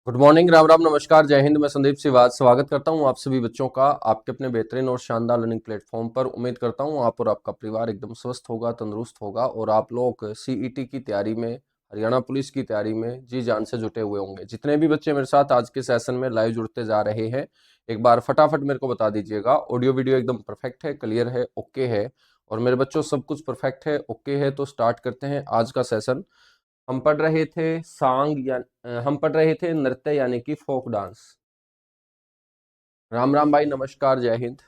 Good morning, Ram Ram, नमस्कार, जय हिंद। मैं संदीप सिवाज स्वागत करता हूं आप सभी बच्चों का आपके अपने बेहतरीन और शानदार लर्निंग प्लेटफॉर्म पर। उम्मीद करता हूं आप और आपका परिवार एकदम स्वस्थ होगा, तंदुरुस्त होगा और आप लोग सीईटी की तैयारी में, हरियाणा पुलिस की तैयारी में जी जान से जुटे हुए होंगे। जितने भी बच्चे मेरे साथ आज के सेशन में लाइव जुड़ते जा रहे हैं, एक बार फटाफट मेरे को बता दीजिएगा। ऑडियो वीडियो एकदम परफेक्ट है, क्लियर है, ओके है? और मेरे बच्चों सब कुछ परफेक्ट है, ओके है? तो स्टार्ट करते हैं आज का सेशन। हम पढ़ रहे थे सांग या हम पढ़ रहे थे नृत्य यानी कि फोक डांस। राम राम भाई, नमस्कार, जय हिंद।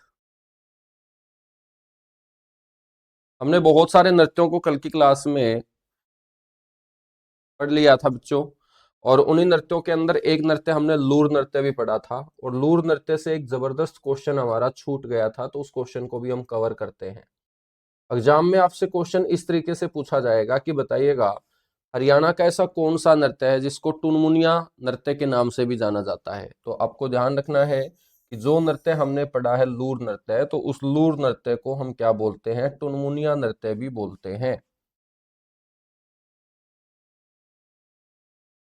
हमने बहुत सारे नृत्यों को कल की क्लास में पढ़ लिया था बच्चों, और उन्हीं नृत्यों के अंदर एक नृत्य हमने लूर नृत्य भी पढ़ा था, और लूर नृत्य से एक जबरदस्त क्वेश्चन हमारा छूट गया था, तो उस क्वेश्चन को भी हम कवर करते हैं। एग्जाम में आपसे क्वेश्चन इस तरीके से पूछा जाएगा कि बताइएगा, हरियाणा का ऐसा कौन सा नृत्य है जिसको टुनमुनिया नृत्य के नाम से भी जाना जाता है? तो आपको ध्यान रखना है कि जो नृत्य हमने पढ़ा है लूर नृत्य, तो उस लूर नृत्य को हम क्या बोलते हैं? टुनमुनिया नृत्य भी बोलते हैं।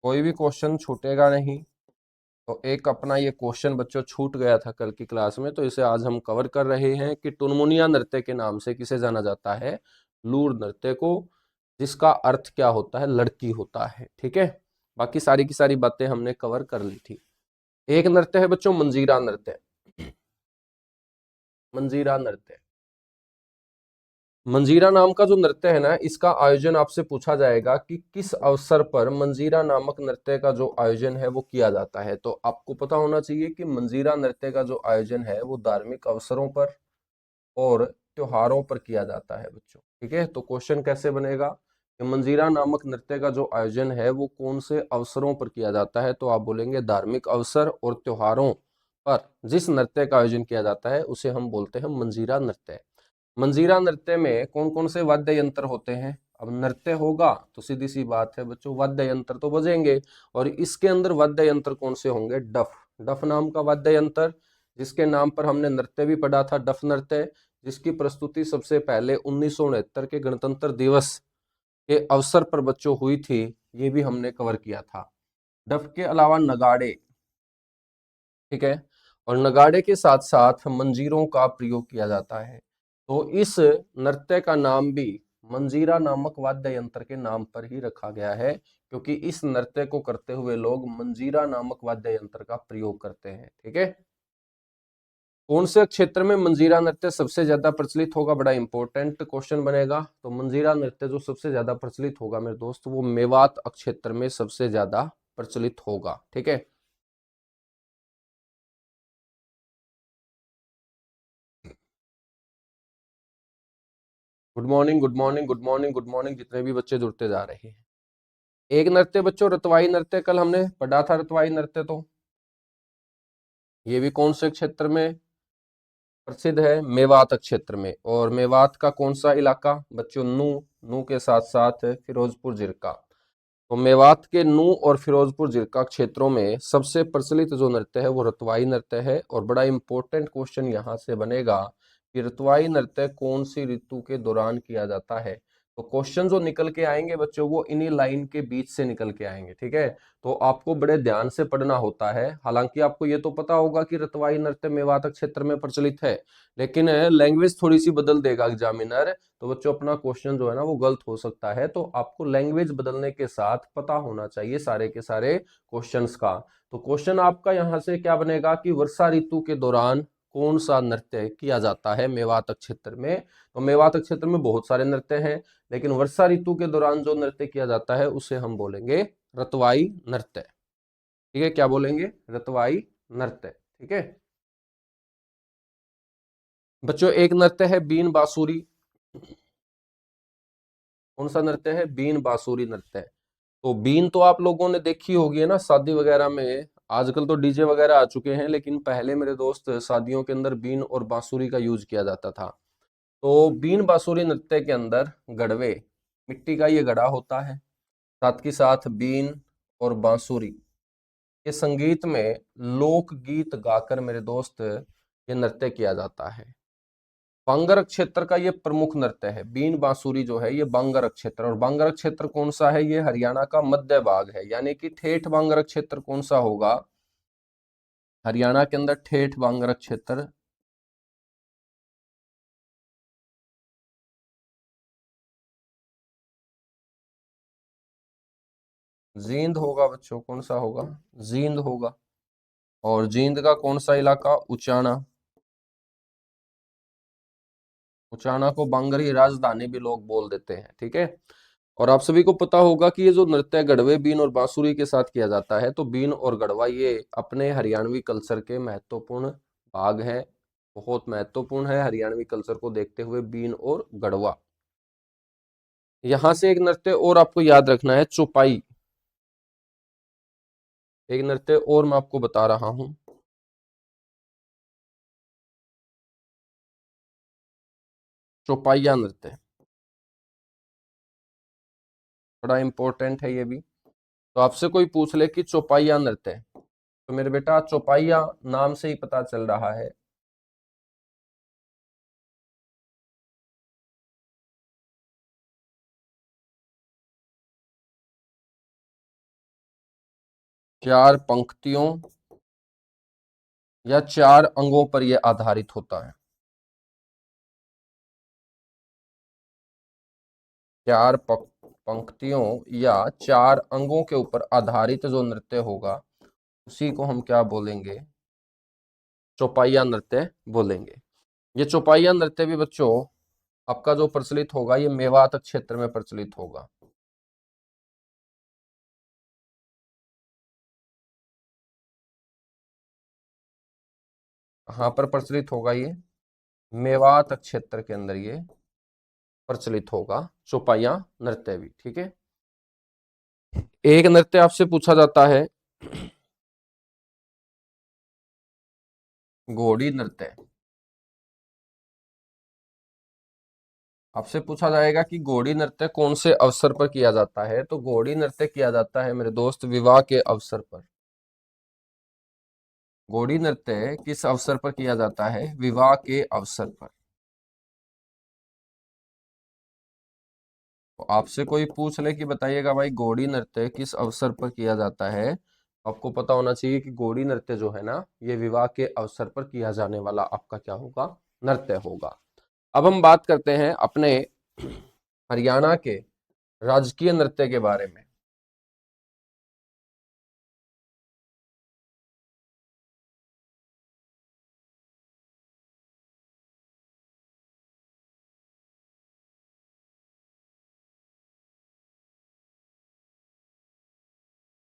कोई भी क्वेश्चन छूटेगा नहीं। तो एक अपना ये क्वेश्चन बच्चों छूट गया था कल की क्लास में, तो इसे आज हम कवर कर रहे हैं कि टुनमुनिया नृत्य के नाम से किसे जाना जाता है? लूर नृत्य को, जिसका अर्थ क्या होता है? लड़की होता है। ठीक है, बाकी सारी की सारी बातें हमने कवर कर ली थी। एक नृत्य है बच्चों मंजीरा नृत्य। मंजीरा नृत्य, मंजीरा नाम का जो नृत्य है ना, इसका आयोजन आपसे पूछा जाएगा कि किस अवसर पर मंजीरा नामक नृत्य का जो आयोजन है वो किया जाता है। तो आपको पता होना चाहिए कि मंजीरा नृत्य का जो आयोजन है वो धार्मिक अवसरों पर और त्योहारों पर किया जाता है बच्चों। ठीक है, तो क्वेश्चन कैसे बनेगा कि मंजीरा नामक नृत्य का जो आयोजन है वो कौन से अवसरों पर किया जाता है? तो आप बोलेंगे धार्मिक अवसर और त्योहारों पर जिस नृत्य का आयोजन किया जाता है उसे हम बोलते हैं मंजीरा नृत्य। मंजीरा नृत्य में कौन कौन से वाद्य यंत्र होते हैं? अब नृत्य होगा तो सीधी सी बात है बच्चों, वाद्य यंत्र तो बजेंगे, और इसके अंदर वाद्य यंत्र कौन से होंगे? डफ। डफ नाम का वाद्य यंत्र, जिसके नाम पर हमने नृत्य भी पढ़ा था, डफ नृत्य, जिसकी प्रस्तुति सबसे पहले 1969 के गणतंत्र दिवस के अवसर पर बच्चों हुई थी, ये भी हमने कवर किया था। डफ के अलावा नगाड़े, ठीक है, और नगाड़े के साथ साथ मंजीरों का प्रयोग किया जाता है। तो इस नृत्य का नाम भी मंजीरा नामक वाद्य यंत्र के नाम पर ही रखा गया है, क्योंकि इस नृत्य को करते हुए लोग मंजीरा नामक वाद्य यंत्र का प्रयोग करते हैं। ठीक है, कौन से क्षेत्र में मंजीरा नृत्य सबसे ज्यादा प्रचलित होगा? बड़ा इंपॉर्टेंट क्वेश्चन बनेगा। तो मंजीरा नृत्य जो सबसे ज्यादा प्रचलित होगा मेरे दोस्त, वो मेवात क्षेत्र में सबसे ज्यादा प्रचलित होगा। ठीक है, good morning, good morning, good morning, good morning, जितने भी बच्चे जुड़ते जा रहे हैं। एक नृत्य बच्चों रतवाई नृत्य, कल हमने पढ़ा था रतवाई नृत्य, तो ये भी कौन से क्षेत्र में प्रसिद्ध है? मेवात क्षेत्र में। और मेवात का कौन सा इलाका बच्चों? नू। नू के साथ साथ फिरोजपुर जिरका। तो मेवात के नू और फिरोजपुर जिरका क्षेत्रों में सबसे प्रचलित जो नृत्य है वो रतवाई नृत्य है। और बड़ा इंपॉर्टेंट क्वेश्चन यहाँ से बनेगा कि रतवाई नृत्य कौन सी ऋतु के दौरान किया जाता है? तो क्वेश्चन जो निकल के आएंगे बच्चों वो इन्हीं लाइन के बीच से निकल के आएंगे। ठीक है, तो आपको बड़े ध्यान से पढ़ना होता है। हालांकि आपको ये तो पता होगा कि रतवाई नृत्य मेवात क्षेत्र में प्रचलित है, लेकिन लैंग्वेज थोड़ी सी बदल देगा एग्जामिनर, तो बच्चों अपना क्वेश्चन जो है ना वो गलत हो सकता है। तो आपको लैंग्वेज बदलने के साथ पता होना चाहिए सारे के सारे क्वेश्चंस का। तो क्वेश्चन आपका यहाँ से क्या बनेगा कि वर्षा ऋतु के दौरान कौन सा नृत्य किया जाता है मेवात क्षेत्र में? तो मेवात क्षेत्र में बहुत सारे नृत्य हैं, लेकिन वर्षा ऋतु के दौरान जो नृत्य किया जाता है उसे हम बोलेंगे रतवाई नृत्य। ठीक है, क्या बोलेंगे? रतवाई नृत्य। ठीक है बच्चों, एक नृत्य है बीन बांसुरी। कौन सा नृत्य है? बीन बांसुरी नृत्य। तो बीन तो आप लोगों ने देखी होगी है ना, शादी वगैरह में। आजकल तो डीजे वगैरह आ चुके हैं, लेकिन पहले मेरे दोस्त शादियों के अंदर बीन और बांसुरी का यूज किया जाता था। तो बीन बांसुरी नृत्य के अंदर गड़वे, मिट्टी का ये गड़ा होता है, साथ ही साथ बीन और बांसुरी के संगीत में लोक गीत गाकर मेरे दोस्त ये नृत्य किया जाता है। बांगरक क्षेत्र का ये प्रमुख नृत्य है। बीन बांसुरी जो है ये बांगरक क्षेत्र, और बांगरक क्षेत्र कौन सा है? ये हरियाणा का मध्य भाग है, यानी कि ठेठ बांगरक क्षेत्र कौन सा होगा? हरियाणा के अंदर ठेठ बांगरक क्षेत्र जींद होगा बच्चों। कौन सा होगा? जींद होगा। और जींद का कौन सा इलाका? उचाना। उचाना को बांगरी राजधानी भी लोग बोल देते हैं, ठीक है। और आप सभी को पता होगा कि ये जो नृत्य गढ़वे, बीन और बांसुरी के साथ किया जाता है, तो बीन और गढ़वा ये अपने हरियाणवी कल्चर के महत्वपूर्ण भाग हैं। बहुत महत्वपूर्ण है हरियाणवी कल्चर को देखते हुए बीन और गढ़वा। यहां से एक नृत्य और आपको याद रखना है, चौपाई। एक नृत्य और मैं आपको बता रहा हूं, चौपाइया नृत्य। बड़ा इंपॉर्टेंट है ये भी। तो आपसे कोई पूछ ले कि चौपाइया नृत्य, तो मेरे बेटा चौपाइया नाम से ही पता चल रहा है। चार पंक्तियों या चार अंगों पर यह आधारित होता है। चार पंक्तियों या चार अंगों के ऊपर आधारित जो नृत्य होगा उसी को हम क्या बोलेंगे? चौपाइया नृत्य बोलेंगे। ये चौपाइया नृत्य भी बच्चों आपका जो प्रचलित होगा ये मेवात क्षेत्र में प्रचलित होगा। कहाँ पर प्रचलित होगा ये? मेवात क्षेत्र के अंदर ये प्रचलित होगा चौपाइया नृत्य भी, ठीक है। एक नृत्य आपसे पूछा जाता है घोड़ी नृत्य। आपसे पूछा जाएगा कि घोड़ी नृत्य कौन से अवसर पर किया जाता है, तो घोड़ी नृत्य किया जाता है मेरे दोस्त विवाह के अवसर पर। घोड़ी नृत्य किस अवसर पर किया जाता है? विवाह के अवसर पर। तो आपसे कोई पूछ ले कि बताइएगा भाई घोड़ी नृत्य किस अवसर पर किया जाता है, आपको पता होना चाहिए कि घोड़ी नृत्य जो है ना ये विवाह के अवसर पर किया जाने वाला आपका क्या होगा? नृत्य होगा। अब हम बात करते हैं अपने हरियाणा के राजकीय नृत्य के बारे में।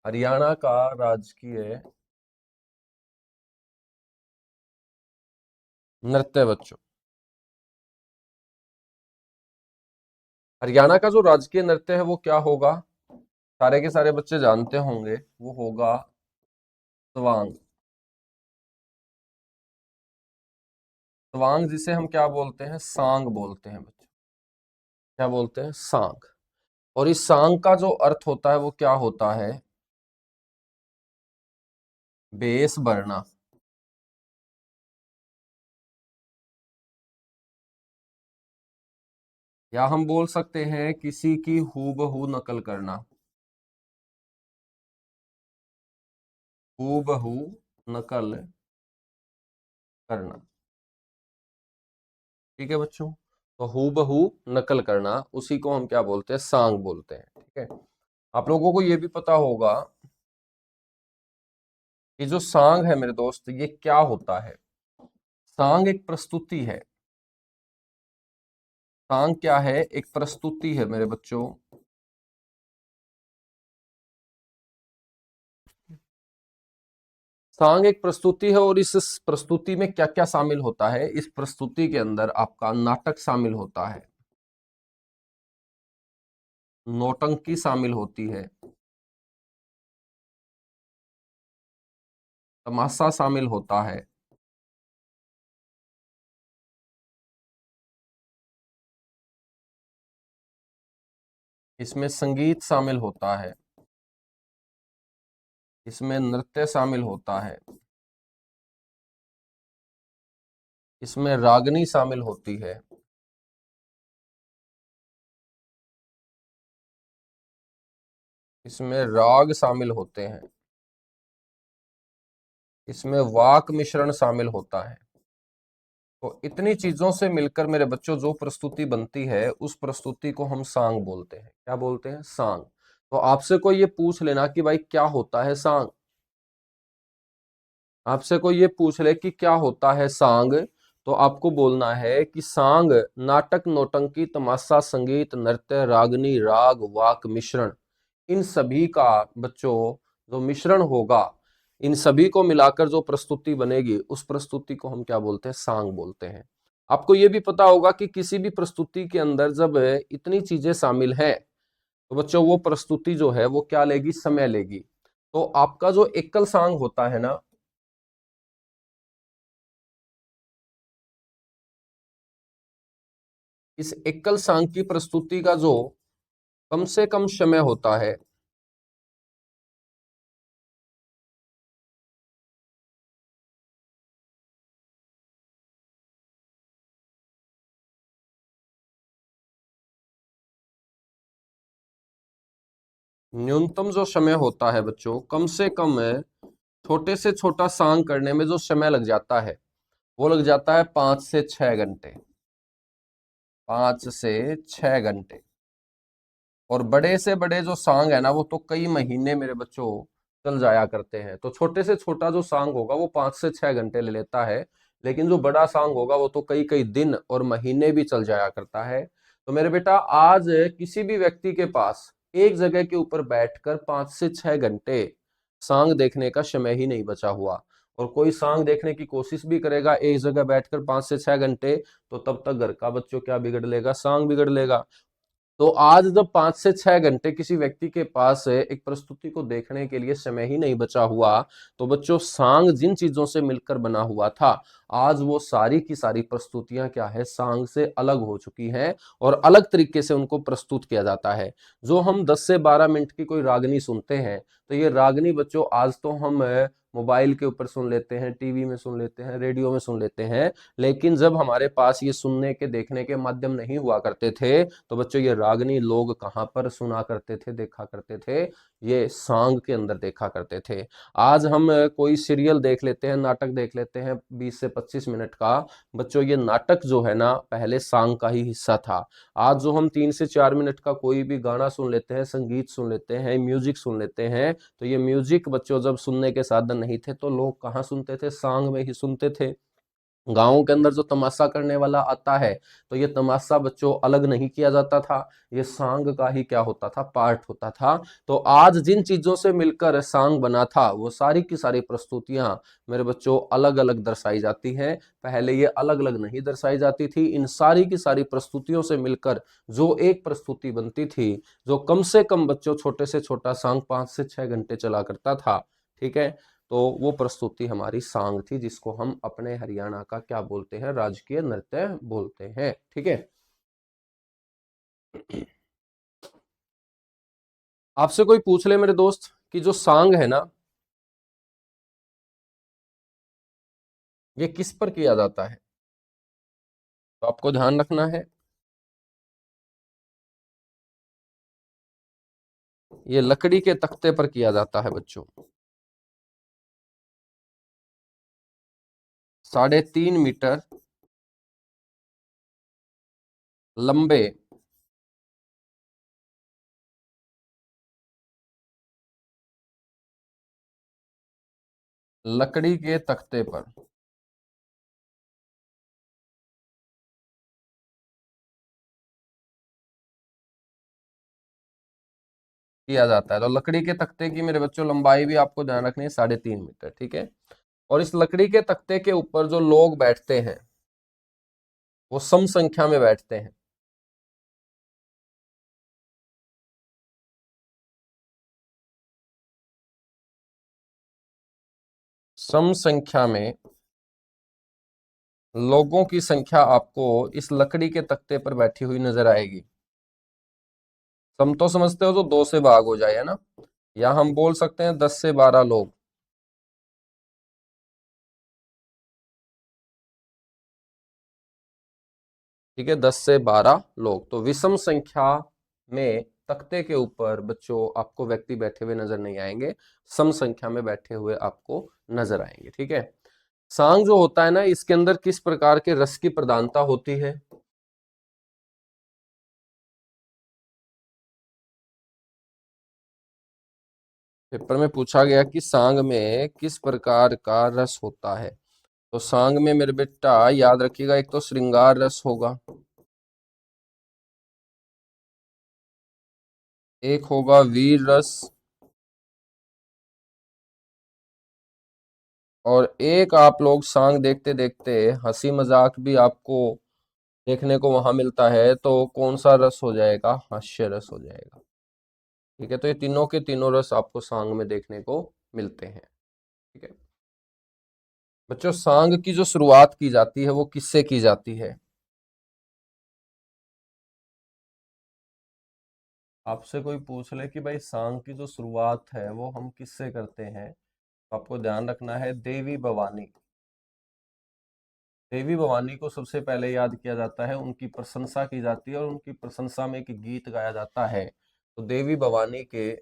हरियाणा का राजकीय नृत्य बच्चों, हरियाणा का जो राजकीय नृत्य है वो क्या होगा? सारे के सारे बच्चे जानते होंगे, वो होगा तवांग। तवांग जिसे हम क्या बोलते हैं? सांग बोलते हैं बच्चों। क्या बोलते हैं? सांग। और इस सांग का जो अर्थ होता है वो क्या होता है? बेस भरना, या हम बोल सकते हैं किसी की हूबहू नकल करना। हूबहू नकल करना, ठीक है बच्चों। तो हूबहू नकल करना उसी को हम क्या बोलते हैं? सांग बोलते हैं, ठीक है। आप लोगों को ये भी पता होगा कि जो सांग है मेरे दोस्त ये क्या होता है? सांग एक प्रस्तुति है। सांग क्या है? एक प्रस्तुति है मेरे बच्चों। सांग एक प्रस्तुति है, और इस प्रस्तुति में क्या क्या शामिल होता है? इस प्रस्तुति के अंदर आपका नाटक शामिल होता है, नौटंकी शामिल होती है, तमाशा शामिल होता है, इसमें संगीत शामिल होता है, इसमें नृत्य शामिल होता है, इसमें रागनी शामिल होती है। इसमें राग शामिल होते हैं। इसमें वाक मिश्रण शामिल होता है। तो इतनी चीजों से मिलकर मेरे बच्चों जो प्रस्तुति बनती है उस प्रस्तुति को हम सांग बोलते हैं। क्या बोलते हैं? सांग। तो आपसे कोई ये पूछ लेना कि भाई क्या होता है सांग, आपसे कोई ये पूछ ले कि क्या होता है सांग, तो आपको बोलना है कि सांग नाटक, नौटंकी, तमाशा, संगीत, नृत्य, रागनी, राग, वाक मिश्रण, इन सभी का बच्चों जो मिश्रण होगा, इन सभी को मिलाकर जो प्रस्तुति बनेगी उस प्रस्तुति को हम क्या बोलते हैं? सांग बोलते हैं। आपको ये भी पता होगा कि किसी भी प्रस्तुति के अंदर जब इतनी चीजें शामिल हैं तो बच्चों वो प्रस्तुति जो है वो क्या लेगी? समय लेगी। तो आपका जो एकल सांग होता है ना, इस एकल सांग की प्रस्तुति का जो कम से कम समय होता है, न्यूनतम जो समय होता है बच्चों, कम से कम छोटे से छोटा सांग करने में जो समय लग जाता है वो लग जाता है 5 से 6 घंटे। 5 से 6 घंटे। और बड़े से बड़े जो सांग है ना वो तो कई महीने मेरे बच्चों चल जाया करते हैं। तो छोटे से छोटा जो सांग होगा वो 5 से 6 घंटे ले लेता है, लेकिन जो बड़ा सांग होगा वो तो कई कई दिन और महीने भी चल जाया करता है। तो मेरे बेटा आज किसी भी व्यक्ति के पास एक जगह के ऊपर बैठकर 5 से 6 घंटे सांग देखने का समय ही नहीं बचा हुआ। और कोई सांग देखने की कोशिश भी करेगा एक जगह बैठकर 5 से 6 घंटे, तो तब तक घर का बच्चों क्या बिगड़ लेगा? सांग बिगड़ लेगा। तो आज जब 5 से 6 घंटे किसी व्यक्ति के पास एक प्रस्तुति को देखने के लिए समय ही नहीं बचा हुआ, तो बच्चों सांग जिन चीजों से मिलकर बना हुआ था, आज वो सारी की सारी प्रस्तुतियां क्या है? सांग से अलग हो चुकी हैं और अलग तरीके से उनको प्रस्तुत किया जाता है। जो हम 10 से 12 मिनट की कोई रागनी सुनते हैं, तो ये रागनी बच्चों आज तो हम मोबाइल के ऊपर सुन लेते हैं, टीवी में सुन लेते हैं, रेडियो में सुन लेते हैं। लेकिन जब हमारे पास ये सुनने के, देखने के माध्यम नहीं हुआ करते थे, तो बच्चों ये रागनी लोग कहाँ पर सुना करते थे, देखा करते थे? ये सांग के अंदर देखा करते थे। आज हम कोई सीरियल देख लेते हैं, नाटक देख लेते हैं 20 से 25 मिनट का। बच्चों ये नाटक जो है ना पहले सांग का ही हिस्सा था। आज जो हम 3 से 4 मिनट का कोई भी गाना सुन लेते हैं, संगीत सुन लेते हैं, म्यूजिक सुन लेते हैं, तो ये म्यूजिक बच्चों जब सुनने के साधन नहीं थे तो लोग कहाँ सुनते थे? सांग में ही सुनते थे। गांवों के अंदर जो तमाशा करने वाला आता है, तो ये तमाशा बच्चों अलग नहीं किया जाता था, ये सांग का ही क्या होता था? पार्ट होता था। तो आज जिन चीजों से मिलकर सांग बना था वो सारी की सारी प्रस्तुतियां मेरे बच्चों अलग अलग दर्शाई जाती हैं। पहले ये अलग अलग नहीं दर्शाई जाती थी। इन सारी की सारी प्रस्तुतियों से मिलकर जो एक प्रस्तुति बनती थी, जो कम से कम बच्चों छोटे से छोटा सांग 5 से 6 घंटे चला करता था, ठीक है, तो वो प्रस्तुति हमारी सांग थी, जिसको हम अपने हरियाणा का क्या बोलते हैं? राजकीय नृत्य बोलते हैं। ठीक है। आपसे कोई पूछ ले मेरे दोस्त कि जो सांग है ना ये किस पर किया जाता है, तो आपको ध्यान रखना है ये लकड़ी के तख्ते पर किया जाता है बच्चों। 3.5 मीटर लंबे लकड़ी के तख्ते पर किया जाता है। तो लकड़ी के तख्ते की मेरे बच्चों लंबाई भी आपको ध्यान रखनी है, 3.5 मीटर। ठीक है। और इस लकड़ी के तख्ते के ऊपर जो लोग बैठते हैं वो सम संख्या में बैठते हैं। सम संख्या में लोगों की संख्या आपको इस लकड़ी के तख्ते पर बैठी हुई नजर आएगी। सम तो समझते हो, तो 2 से भाग हो जाए, है ना? या हम बोल सकते हैं 10 से 12 लोग। ठीक है, 10 से 12 लोग। तो विषम संख्या में तख्ते के ऊपर बच्चों आपको व्यक्ति बैठे हुए नजर नहीं आएंगे, सम संख्या में बैठे हुए आपको नजर आएंगे। ठीक है, सांग जो होता है ना, इसके अंदर किस प्रकार के रस की प्रधानता होती है? पेपर में पूछा गया कि सांग में किस प्रकार का रस होता है। तो सांग में मेरे बेटा याद रखिएगा, एक तो श्रृंगार रस होगा, एक होगा वीर रस, और एक आप लोग सांग देखते देखते हंसी मजाक भी आपको देखने को वहां मिलता है, तो कौन सा रस हो जाएगा? हास्य रस हो जाएगा। ठीक है, तो ये तीनों के तीनों रस आपको सांग में देखने को मिलते हैं। ठीक है बच्चों, सांग की जो शुरुआत की जाती है वो किससे की जाती है? आपसे कोई पूछ ले कि भाई सांग की जो शुरुआत है वो हम किससे करते हैं, तो आपको ध्यान रखना है देवी भवानी। देवी भवानी को सबसे पहले याद किया जाता है, उनकी प्रशंसा की जाती है और उनकी प्रशंसा में एक गीत गाया जाता है। तो देवी भवानी के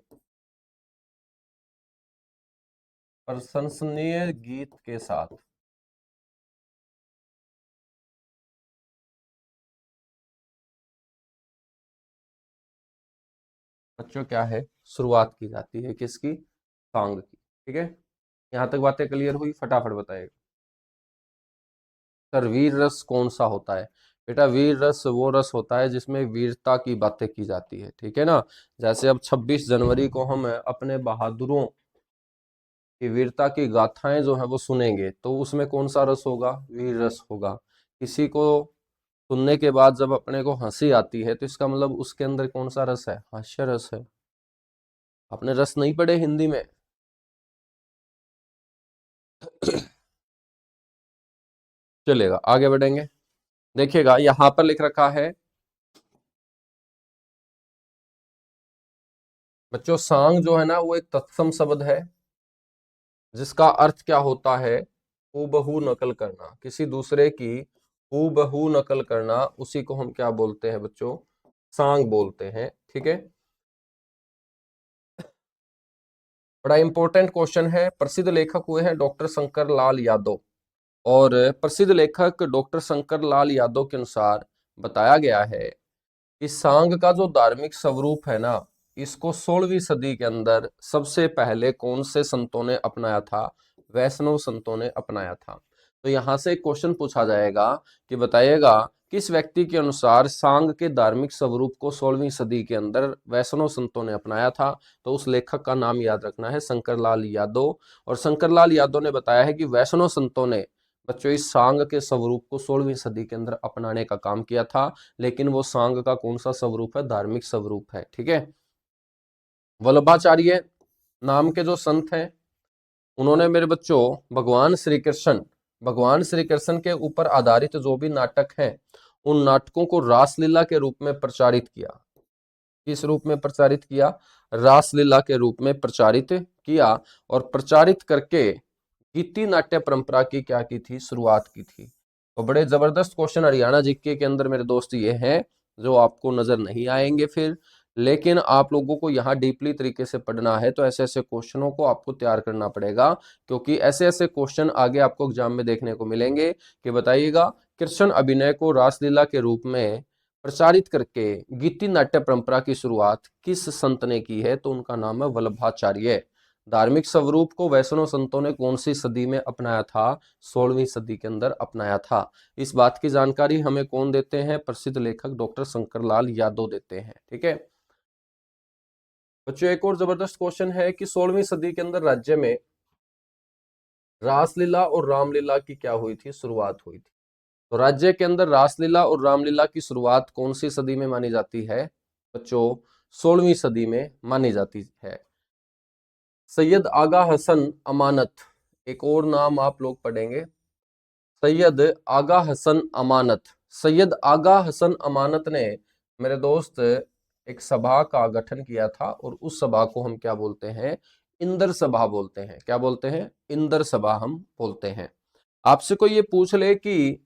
प्रशंसनीय गीत के साथ बच्चों क्या है, शुरुआत की जाती है किसकी? सांग की। ठीक है, यहाँ तक बातें क्लियर हुई? फटाफट बताइएगा सर, वीर रस कौन सा होता है? बेटा वीर रस वो रस होता है जिसमें वीरता की बातें की जाती है। ठीक है ना, जैसे अब 26 जनवरी को हम अपने बहादुरों की वीरता की गाथाएं जो है वो सुनेंगे, तो उसमें कौन सा रस होगा? वीर रस होगा। किसी को सुनने के बाद जब अपने को हंसी आती है, तो इसका मतलब उसके अंदर कौन सा रस है? हास्य रस है। आपने रस नहीं पढ़े हिंदी में? चलेगा, आगे बढ़ेंगे। देखिएगा यहां पर लिख रखा है बच्चों, सांग जो है ना वो एक तत्सम शब्द है, जिसका अर्थ क्या होता है? हूबहू नकल करना, किसी दूसरे की हूबहू नकल करना, उसी को हम क्या बोलते हैं बच्चों? सांग बोलते हैं। ठीक है, बड़ा इंपॉर्टेंट क्वेश्चन है। प्रसिद्ध लेखक हुए हैं डॉक्टर शंकर लाल यादव, और प्रसिद्ध लेखक डॉक्टर शंकर लाल यादव के अनुसार बताया गया है कि सांग का जो धार्मिक स्वरूप है ना, इसको 16वीं सदी के अंदर सबसे पहले कौन से संतों ने अपनाया था? वैष्णव संतों ने अपनाया था। तो यहां से एक क्वेश्चन पूछा जाएगा कि बताइएगा किस व्यक्ति के अनुसार सांग के धार्मिक स्वरूप को 16वीं सदी के अंदर वैष्णव संतों ने अपनाया था? तो उस लेखक का नाम याद रखना है, शंकरलाल यादव। और शंकरलाल यादव ने बताया है कि वैष्णव संतों ने बच्चों इस सांग के स्वरूप को 16वीं सदी के अंदर अपनाने का काम किया था। लेकिन वो सांग का कौन सा स्वरूप है? धार्मिक स्वरूप है। ठीक है, वल्लभाचार्य नाम के जो संत हैं, उन्होंने मेरे बच्चों भगवान श्री कृष्ण के ऊपर आधारित जो भी नाटक हैं, उन नाटकों को रासलीला के रूप में प्रचारित किया। किस रूप में प्रचारित किया? रासलीला के रूप में प्रचारित किया। और प्रचारित करके गीति नाट्य परंपरा की क्या की थी? शुरुआत की थी। तो बड़े जबरदस्त क्वेश्चन हरियाणा जीके के अंदर मेरे दोस्त ये हैं, जो आपको नजर नहीं आएंगे फिर, लेकिन आप लोगों को यहाँ डीपली तरीके से पढ़ना है, तो ऐसे ऐसे क्वेश्चनों को आपको तैयार करना पड़ेगा, क्योंकि ऐसे ऐसे क्वेश्चन आगे आपको एग्जाम में देखने को मिलेंगे कि बताइएगा कृष्ण अभिनय को रासलीला के रूप में प्रचारित करके गीति नाट्य परंपरा की शुरुआत किस संत ने की है? तो उनका नाम है वल्लभाचार्य। धार्मिक स्वरूप को वैष्णव संतों ने कौन सी सदी में अपनाया था? 16वीं सदी के अंदर अपनाया था। इस बात की जानकारी हमें कौन देते हैं? प्रसिद्ध लेखक डॉक्टर शंकरलाल यादव देते हैं। ठीक है बच्चों, एक और जबरदस्त क्वेश्चन है कि 16वीं सदी के अंदर राज्य में रासलीला और रामलीला की क्या हुई थी? शुरुआत हुई थी। तो राज्य के अंदर रासलीला और रामलीला की शुरुआत कौन सी सदी में मानी जाती है बच्चों? 16वीं सदी में मानी जाती है। सैयद आगा हसन अमानत, एक और नाम आप लोग पढ़ेंगे, सैयद आगा हसन अमानत। सैयद आगा हसन अमानत ने मेरे दोस्त एक सभा का गठन किया था, और उस सभा को हम क्या बोलते हैं? इंदर सभा बोलते हैं। क्या बोलते हैं? इंदर सभा हम बोलते हैं। आपसे कोई ये पूछ ले कि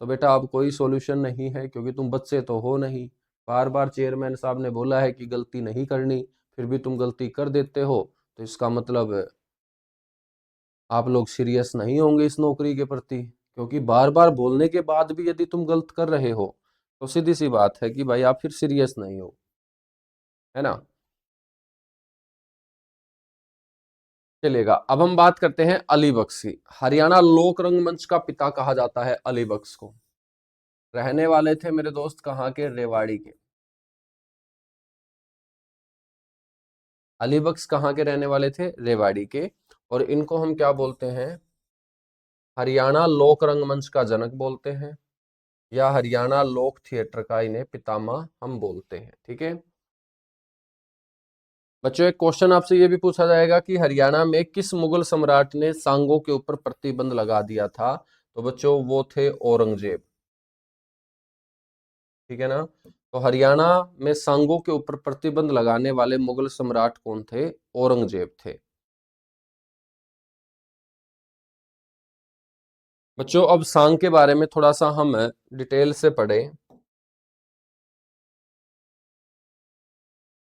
तो बेटा अब कोई सॉल्यूशन नहीं है, क्योंकि तुम बच्चे तो हो नहीं। बार बार चेयरमैन साहब ने बोला है कि गलती नहीं करनी, फिर भी तुम गलती कर देते हो, तो इसका मतलब आप लोग सीरियस नहीं होंगे इस नौकरी के प्रति। क्योंकि बार बार बोलने के बाद भी यदि तुम गलत कर रहे हो, तो सीधी सी बात है कि भाई आप फिर सीरियस नहीं हो, है ना। चलेगा, अब हम बात करते हैं अली बख्श की। हरियाणा लोक रंगमंच का पिता कहा जाता है अली बख्श को। रहने वाले थे मेरे दोस्त कहाँ के? रेवाड़ी के। अली बख्श कहाँ के रहने वाले थे? रेवाड़ी के। और इनको हम क्या बोलते हैं? हरियाणा लोक रंगमंच का जनक बोलते हैं, या हरियाणा लोक थिएटर का इन्हें पितामह हम बोलते हैं। ठीक है बच्चों, एक क्वेश्चन आपसे ये भी पूछा जाएगा कि हरियाणा में किस मुगल सम्राट ने सांगों के ऊपर प्रतिबंध लगा दिया था? तो बच्चों वो थे औरंगजेब। ठीक है ना। तो हरियाणा में सांगों के ऊपर प्रतिबंध लगाने वाले मुगल सम्राट कौन थे? औरंगजेब थे। बच्चों अब सांग के बारे में थोड़ा सा हम डिटेल से पढ़ें।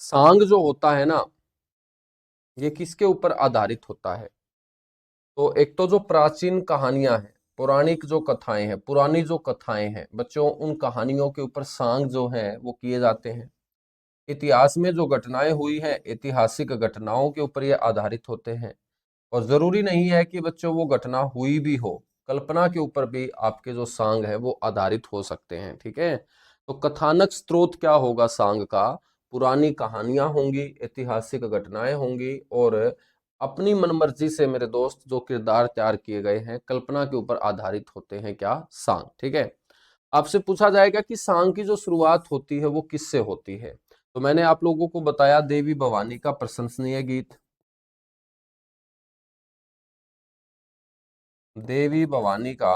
सांग जो होता है ना, ये किसके ऊपर आधारित होता है? तो एक तो जो प्राचीन कहानियां हैं, पौराणिक जो कथाएं हैं, पुरानी जो कथाएं हैं बच्चों, उन कहानियों के ऊपर सांग जो है वो किए जाते हैं। इतिहास में जो घटनाएं हुई हैं, ऐतिहासिक घटनाओं के ऊपर ये आधारित होते हैं। और जरूरी नहीं है कि बच्चों वो घटना हुई भी हो, कल्पना के ऊपर भी आपके जो सांग है वो आधारित हो सकते हैं। ठीक है, तो कथानक स्रोत क्या होगा सांग का? पुरानी कहानियां होंगी, ऐतिहासिक घटनाएं होंगी, और अपनी मनमर्जी से मेरे दोस्त जो किरदार तैयार किए गए हैं, कल्पना के ऊपर आधारित होते हैं क्या? सांग। ठीक है, आपसे पूछा जाएगा कि सांग की जो शुरुआत होती है वो किससे होती है? तो मैंने आप लोगों को बताया देवी भवानी का प्रशंसनीय गीत। देवी भवानी का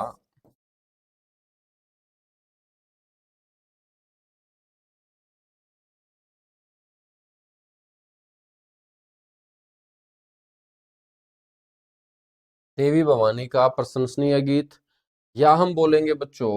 देवी भवानी का प्रशंसनीय गीत, या हम बोलेंगे बच्चों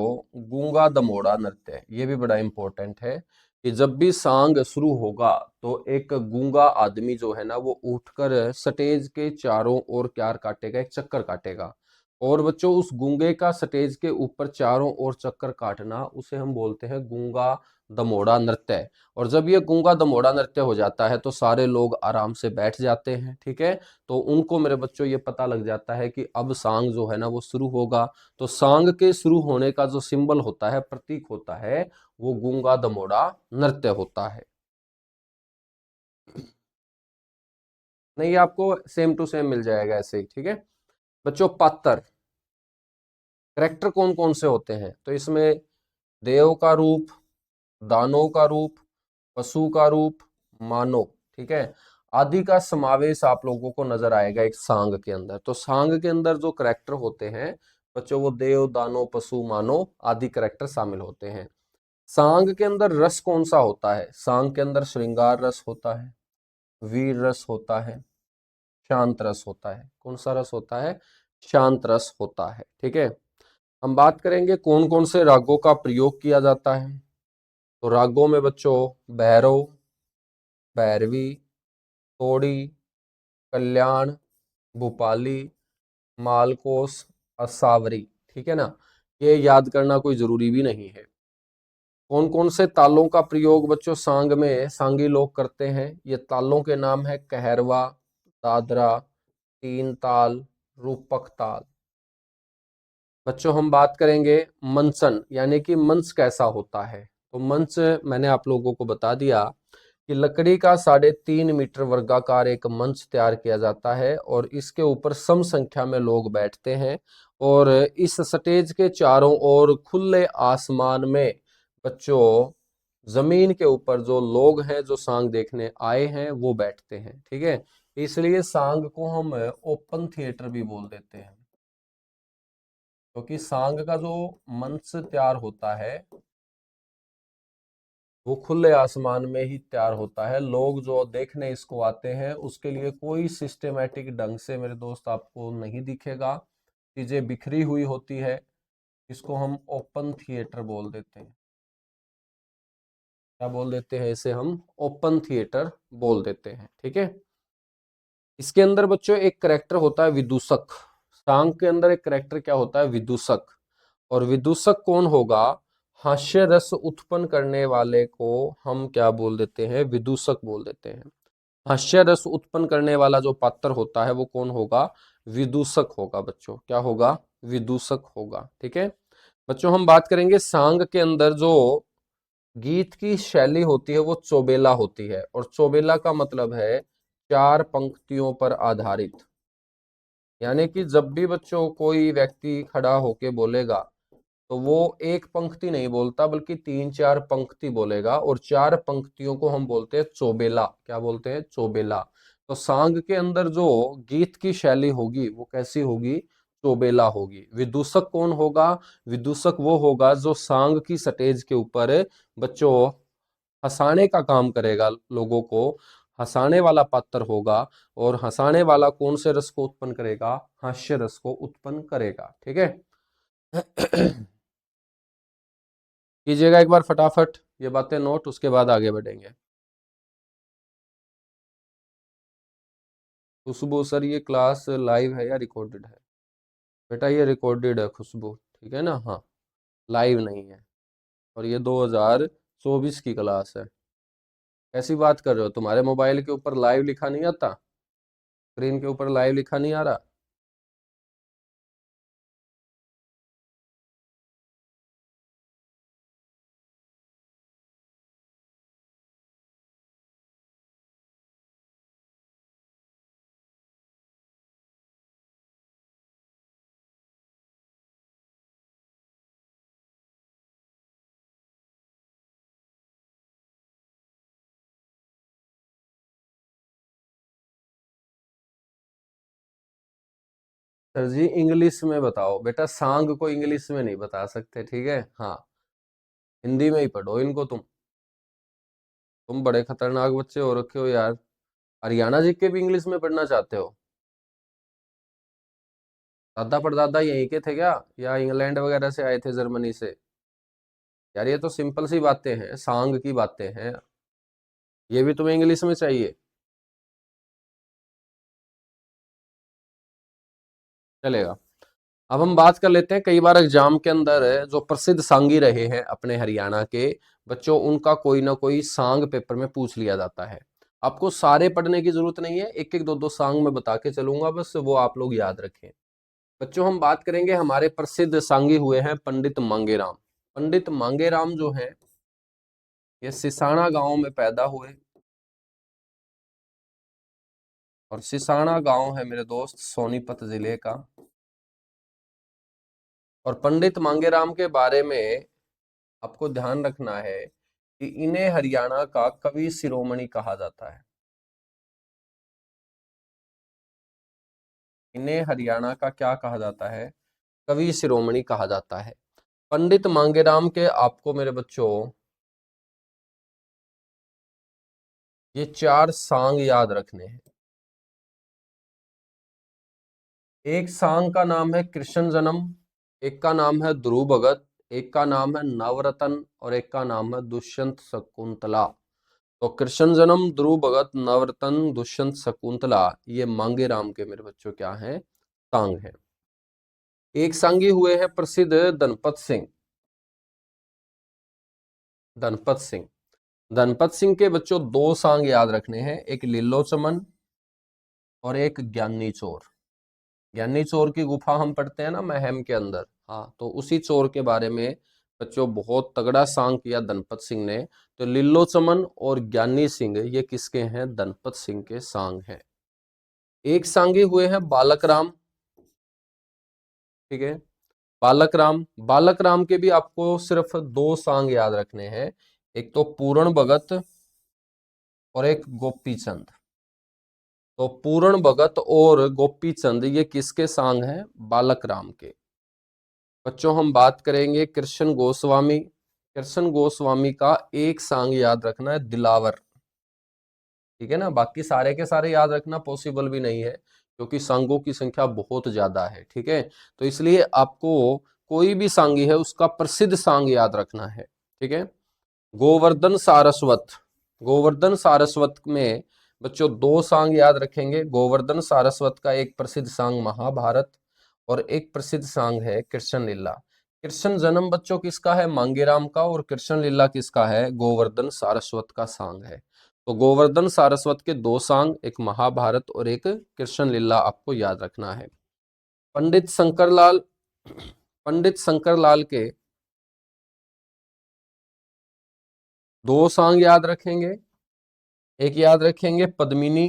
गूंगा दमोड़ा नृत्य। ये भी बड़ा इंपॉर्टेंट है कि जब भी सांग शुरू होगा तो एक गूंगा आदमी जो है ना वो उठकर स्टेज के चारों ओर क्या काटेगा? एक चक्कर काटेगा। और बच्चों उस गूंगे का स्टेज के ऊपर चारों ओर चक्कर काटना, उसे हम बोलते हैं गूंगा दमोड़ा नृत्य। और जब ये गूंगा दमोड़ा नृत्य हो जाता है तो सारे लोग आराम से बैठ जाते हैं। ठीक है, तो उनको मेरे बच्चों ये पता लग जाता है कि अब सांग जो है ना वो शुरू होगा। तो सांग के शुरू होने का जो सिंबल होता है, प्रतीक होता है, वो गूंगा दमोड़ा नृत्य होता है। नहीं, आपको सेम टू सेम मिल जाएगा ऐसे ही। ठीक है बच्चों, पात्र करेक्टर कौन कौन से होते हैं? तो इसमें देव का रूप, दानव का रूप, पशु का रूप, मानव। ठीक है, आदि का समावेश आप लोगों को नजर आएगा एक सांग के अंदर। तो सांग के अंदर जो करेक्टर होते हैं बच्चों, वो देव, दानव, पशु, मानव आदि करेक्टर शामिल होते हैं। सांग के अंदर रस कौन सा होता है? सांग के अंदर श्रृंगार रस होता है, वीर रस होता है, शांत रस होता है। कौन सा रस होता है? शांत रस होता है। ठीक है, हम बात करेंगे कौन कौन से रागों का प्रयोग किया जाता है। तो रागों में बच्चों भैरव, भैरवी, तोड़ी, कल्याण, भूपाली, मालकोस, असावरी। ठीक है ना, ये याद करना कोई जरूरी भी नहीं है। कौन कौन से तालों का प्रयोग बच्चों सांग में सांगी लोग करते हैं? ये तालों के नाम है कहरवा, दादरा, तीन ताल, रूपक ताल। बच्चों हम बात करेंगे मंचन, यानी कि मंच कैसा होता है। तो मंच मैंने आप लोगों को बता दिया कि लकड़ी का 3.5 मीटर वर्गाकार एक मंच तैयार किया जाता है, और इसके ऊपर सम संख्या में लोग बैठते हैं। और इस स्टेज के चारों ओर खुले आसमान में बच्चों जमीन के ऊपर जो लोग हैं जो सांग देखने आए हैं वो बैठते हैं। ठीक है, इसलिए सांग को हम ओपन थिएटर भी बोल देते हैं, क्योंकि सांग का जो मंच तैयार होता है वो खुले आसमान में ही तैयार होता है। लोग जो देखने इसको आते हैं उसके लिए कोई सिस्टेमेटिक ढंग से मेरे दोस्त आपको नहीं दिखेगा, चीजें बिखरी हुई होती है। इसको हम ओपन थिएटर बोल देते हैं। क्या बोल देते हैं इसे हम? ओपन थिएटर बोल देते हैं। ठीक है। इसके अंदर बच्चों एक करेक्टर होता है विदूषक। सांग के अंदर एक करेक्टर क्या होता है? विदूषक। और विदूषक कौन होगा? हास्य रस उत्पन्न करने वाले को हम क्या बोल देते हैं? विदूषक बोल देते हैं। हास्य रस उत्पन्न करने वाला जो पात्र होता है वो कौन होगा? विदूषक होगा बच्चों। क्या होगा? विदूषक होगा। ठीक है। बच्चों हम बात करेंगे सांग के अंदर जो गीत की शैली होती है वो चौबेला होती है। और चौबेला का मतलब है चार पंक्तियों पर आधारित। यानी कि जब भी बच्चों कोई व्यक्ति खड़ा होके बोलेगा तो वो एक पंक्ति नहीं बोलता बल्कि तीन चार पंक्ति बोलेगा, और चार पंक्तियों को हम बोलते हैं चौबेला। क्या बोलते हैं? चौबेला। तो सांग के अंदर जो गीत की शैली होगी वो कैसी होगी? चौबेला होगी। विदूषक कौन होगा? विदूषक वो होगा जो सांग की स्टेज के ऊपर बच्चों हंसाने का काम करेगा, लोगों को हंसाने वाला पात्र होगा। और हंसाने वाला कौन से रस को उत्पन्न करेगा? हास्य रस को उत्पन्न करेगा। ठीक है। कीजिएगा एक बार फटाफट ये बातें नोट, उसके बाद आगे बढ़ेंगे। खुशबू सर ये क्लास लाइव है या रिकॉर्डेड है? बेटा ये रिकॉर्डेड है खुशबू, ठीक है ना? हाँ, लाइव नहीं है। और ये 2024 की क्लास है। ऐसी बात कर रहे हो? तुम्हारे मोबाइल के ऊपर लाइव लिखा नहीं आता? स्क्रीन के ऊपर लाइव लिखा नहीं आ रहा? सर जी इंग्लिश में बताओ। बेटा सांग को इंग्लिश में नहीं बता सकते, ठीक है? हाँ, हिंदी में ही पढ़ो इनको तुम बड़े खतरनाक बच्चे हो रखे हो यार। हरियाणा जी के भी इंग्लिश में पढ़ना चाहते हो? दादा परदादा यहीं के थे क्या, या इंग्लैंड वगैरह से आए थे, जर्मनी से? यार ये तो सिंपल सी बातें हैं, सांग की बातें हैं। ये भी तुम्हें इंग्लिश में चाहिए? चलेगा। अब हम बात कर लेते हैं, कई बार एग्जाम के अंदर जो प्रसिद्ध सांगी रहे हैं अपने हरियाणा के बच्चों, उनका कोई ना कोई सांग पेपर में पूछ लिया जाता है। आपको सारे पढ़ने की जरूरत नहीं है, एक एक दो दो सांग मैं बता के चलूंगा, बस वो आप लोग याद रखें। बच्चों हम बात करेंगे, हमारे प्रसिद्ध सांगी हुए हैं पंडित मांगेराम। पंडित मांगेराम जो है ये सिसाना गांव में पैदा हुए। और सिसाना गांव है मेरे दोस्त सोनीपत जिले का। और पंडित मांगेराम के बारे में आपको ध्यान रखना है कि इन्हें हरियाणा का कवि शिरोमणि कहा जाता है। इन्हें हरियाणा का क्या कहा जाता है? कवि शिरोमणि कहा जाता है। पंडित मांगेराम के आपको मेरे बच्चों ये चार सांग याद रखने हैं। एक सांग का नाम है कृष्ण जन्म, एक का नाम है ध्रुव भगत, एक का नाम है नवरतन, और एक का नाम है दुष्यंत शकुंतला। तो कृष्ण जन्म, ध्रुव भगत, नवरतन, दुष्यंत शकुंतला, ये मांगेराम के मेरे बच्चों क्या हैं? सांग हैं। एक सांगी हुए हैं प्रसिद्ध धनपत सिंह। धनपत सिंह। धनपत सिंह के बच्चों दो सांग याद रखने हैं, एक लीलो चमन और एक ज्ञानी चोर। ज्ञानी चोर की गुफा हम पढ़ते हैं ना महम के अंदर, हाँ, तो उसी चोर के बारे में बच्चों बहुत तगड़ा सांग किया धनपत सिंह ने। तो लिल्लो चमन और ज्ञानी सिंह ये किसके हैं? धनपत सिंह के सांग हैं। एक सांगे हुए हैं बालक राम। ठीक है। बालक राम, बालक राम के भी आपको सिर्फ दो सांग याद रखने हैं, एक तो पूर्ण भगत और एक गोपी चंद। तो पूर्ण भगत और गोपी चंद ये किसके सांग हैं? बालक राम के। बच्चों हम बात करेंगे कृष्ण गोस्वामी। कृष्ण गोस्वामी का एक सांग याद रखना है, दिलावर। ठीक है ना? बाकी सारे के सारे याद रखना पॉसिबल भी नहीं है क्योंकि सांगों की संख्या बहुत ज्यादा है। ठीक है। तो इसलिए आपको कोई भी सांगी है उसका प्रसिद्ध सांग याद रखना है। ठीक है, गोवर्धन सारस्वत, गोवर्धन सारस्वत में बच्चों दो सांग याद रखेंगे। गोवर्धन सारस्वत का एक प्रसिद्ध सांग महाभारत और एक प्रसिद्ध सांग है कृष्ण लीला। कृष्ण जन्म बच्चों किसका है? मांगेराम का, और कृष्ण लीला किसका है? गोवर्धन सारस्वत का सांग है। तो गोवर्धन सारस्वत के दो सांग, एक महाभारत और एक कृष्ण लीला, आपको याद रखना है। पंडित शंकरलाल के दो सांग याद रखेंगे। एक याद रखेंगे पद्मिनी,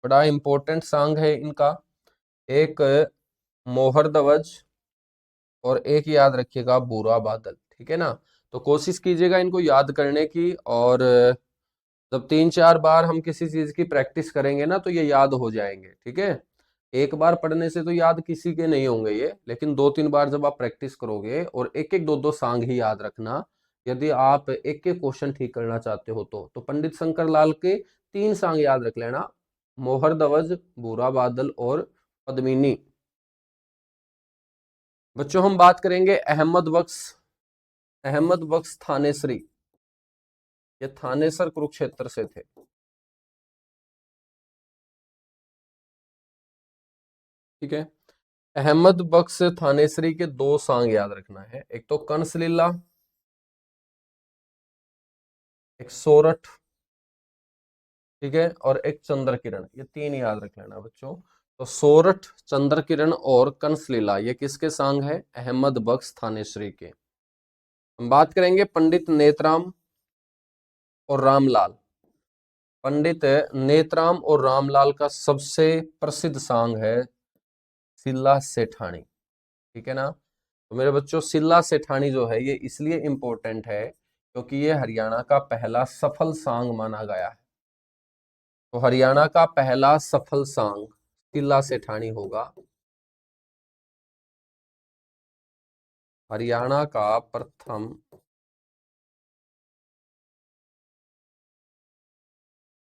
बड़ा इंपॉर्टेंट सांग है इनका। एक मोहर ध्वज, और एक याद रखिएगा बुरा बादल। ठीक है ना, तो कोशिश कीजिएगा इनको याद करने की, और जब 3-4 बार हम किसी चीज की प्रैक्टिस करेंगे ना तो ये याद हो जाएंगे। ठीक है, एक बार पढ़ने से तो याद किसी के नहीं होंगे ये, लेकिन 2-3 बार जब आप प्रैक्टिस करोगे, और एक एक दो दो सांग ही याद रखना यदि आप एक एक क्वेश्चन ठीक करना चाहते हो तो पंडित शंकर लाल के 3 सांग याद रख लेना, मोहर ध्वज, बुरा बादल और पद्मिनी। बच्चों हम बात करेंगे अहमद बख्श थानेसरी। ये थानेसर कुरुक्षेत्र से थे। ठीक है, अहमद बख्श थानेसरी के दो सांग याद रखना है, एक तो कंस लीला, एक सोरठ। ठीक है, और एक चंद्र किरण। ये 3 याद रख लेना बच्चों। तो सोरठ, चंद्र किरण और कंस लीला ये किसके सांग है? अहमद बख्श थानेसरी के। हम बात करेंगे पंडित नेतराम और रामलाल। पंडित नेतराम और रामलाल का सबसे प्रसिद्ध सांग है सिल्ला सेठानी। ठीक है ना, तो मेरे बच्चों सिल्ला सेठानी जो है ये इसलिए इंपॉर्टेंट है क्योंकि ये हरियाणा का पहला सफल सांग माना गया है। तो हरियाणा का पहला सफल सांग सिल्ला सेठानी होगा। हरियाणा का प्रथम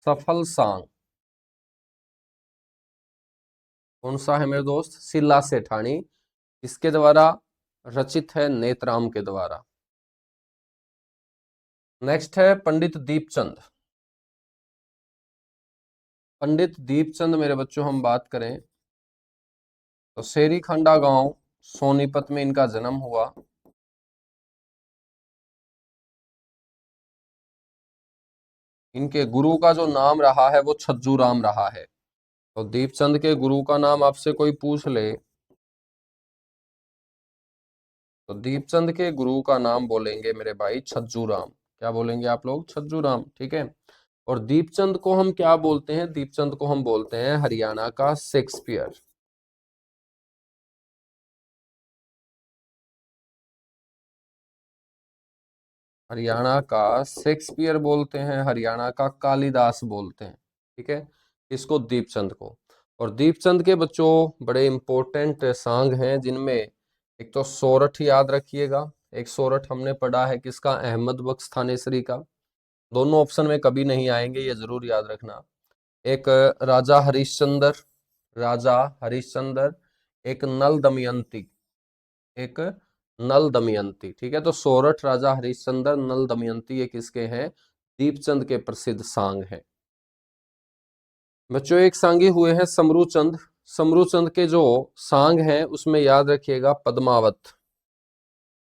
सफल सांग कौन सा है मेरे दोस्त? सिल्ला सेठानी। किसके द्वारा रचित है? नेतराम के द्वारा। नेक्स्ट है पंडित दीपचंद। पंडित दीपचंद मेरे बच्चों हम बात करें तो शेरी खंडा गांव सोनीपत में इनका जन्म हुआ। इनके गुरु का जो नाम रहा है वो छज्जू राम रहा है। तो दीपचंद के गुरु का नाम आपसे कोई पूछ ले तो दीपचंद के गुरु का नाम बोलेंगे मेरे भाई छज्जू राम। क्या बोलेंगे आप लोग? छज्जू राम। ठीक है, और दीपचंद को हम क्या बोलते हैं? दीपचंद को हम बोलते हैं हरियाणा का शेक्सपियर। हरियाणा का शेक्सपियर बोलते हैं, हरियाणा का कालिदास बोलते हैं। ठीक है, इसको दीपचंद को। और दीपचंद के बच्चों बड़े इंपॉर्टेंट सांग हैं जिनमें एक तो सोरठ याद रखिएगा। एक सोरठ हमने पढ़ा है किसका? अहमद बख्श थानेसरी का। दोनों ऑप्शन में कभी नहीं आएंगे, ये जरूर याद रखना। एक राजा हरिश्चंद्र, राजा हरिश्चंद्र। एक नल दमयंती, एक नल दमयंती। ठीक है, तो सोरठ, राजा हरिश्चंद्र, नल दमयंती ये किसके हैं? दीपचंद के प्रसिद्ध सांग हैं। बच्चों एक सांगी हुए हैं समरूचंद। समरूचंद के जो सांग हैं उसमें याद रखिएगा पद्मावत।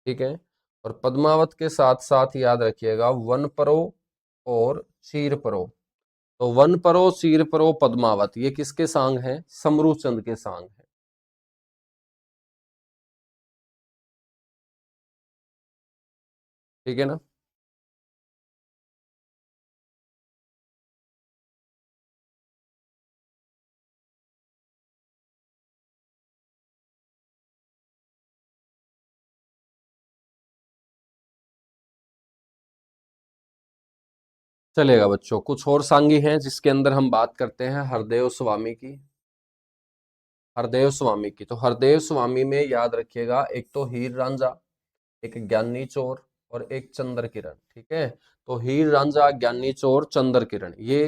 ठीक है, और पद्मावत के साथ साथ याद रखिएगा वन परो और चीर परो। तो वन परो, चीर परो, पद्मावत ये किसके सांग हैं? समरूचंद के सांग हैं। ठीक है ना, चलेगा बच्चों। कुछ और सांगी हैं जिसके अंदर हम बात करते हैं हरदेव स्वामी की। हरदेव स्वामी की, तो हरदेव स्वामी में याद रखिएगा एक तो हीर रांझा, एक ज्ञानी चोर और एक चंद्र किरण। ठीक है, तो हीर रांझा, ज्ञानी चोर, चंद्र किरण ये